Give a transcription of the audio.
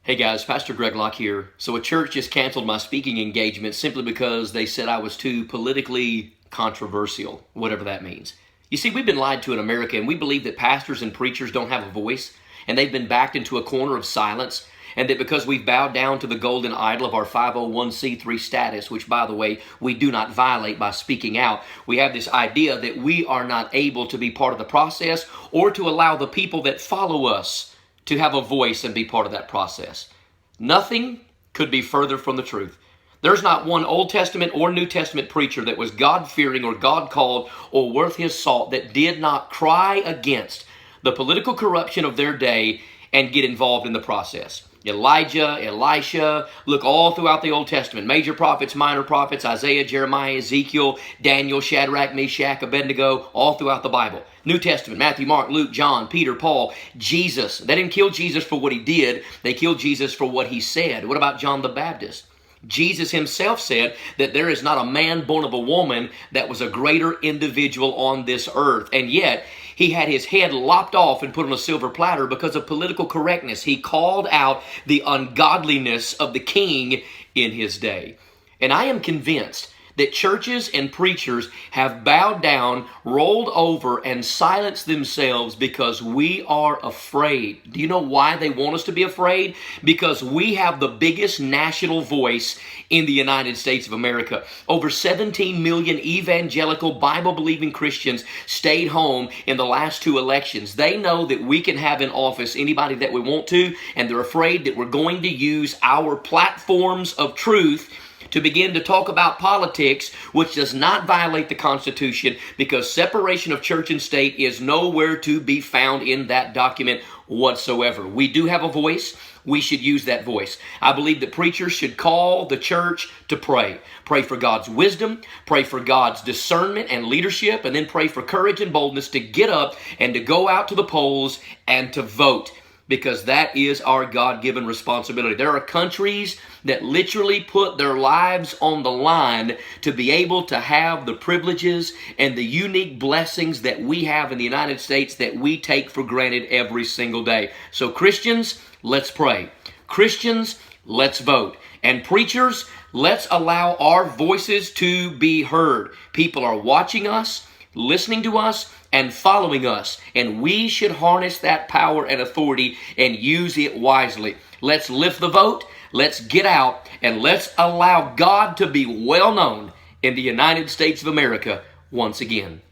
Hey guys, Pastor Greg Locke here. So a church just canceled my speaking engagement simply because they said I was too politically controversial, whatever that means. You see, we've been lied to in America, and we believe that pastors and preachers don't have a voice, and they've been backed into a corner of silence, and that because we've bowed down to the golden idol of our 501c3 status, which, by the way, we do not violate by speaking out, we have this idea that we are not able to be part of the process or to allow the people that follow us to have a voice and be part of that process. Nothing could be further from the truth. There's not one Old Testament or New Testament preacher that was God-fearing or God-called or worth his salt that did not cry against the political corruption of their day and get involved in the process. Elijah, Elisha, look all throughout the Old Testament. Major prophets, minor prophets, Isaiah, Jeremiah, Ezekiel, Daniel, Shadrach, Meshach, Abednego, all throughout the Bible. New Testament, Matthew, Mark, Luke, John, Peter, Paul, Jesus. They didn't kill Jesus for what he did. They killed Jesus for what he said. What about John the Baptist? Jesus himself said that there is not a man born of a woman that was a greater individual on this earth. And yet, he had his head lopped off and put on a silver platter because of political correctness. He called out the ungodliness of the king in his day. And I am convinced that churches and preachers have bowed down, rolled over, and silenced themselves because we are afraid. Do you know why they want us to be afraid? Because we have the biggest national voice in the United States of America. Over 17 million evangelical Bible-believing Christians stayed home in the last two elections. They know that we can have in office anybody that we want to, and they're afraid that we're going to use our platforms of truth to begin to talk about politics, which does not violate the Constitution, because separation of church and state is nowhere to be found in that document whatsoever. We do have a voice. We should use that voice. I believe that preachers should call the church to pray. Pray for God's wisdom, pray for God's discernment and leadership, and then pray for courage and boldness to get up and to go out to the polls and to vote, because that is our God-given responsibility. There are countries that literally put their lives on the line to be able to have the privileges and the unique blessings that we have in the United States that we take for granted every single day. So Christians, let's pray. Christians, let's vote. And preachers, let's allow our voices to be heard. People are watching us, listening to us, and following us, and we should harness that power and authority and use it wisely. Let's lift the vote, let's get out, and let's allow God to be well known in the United States of America once again.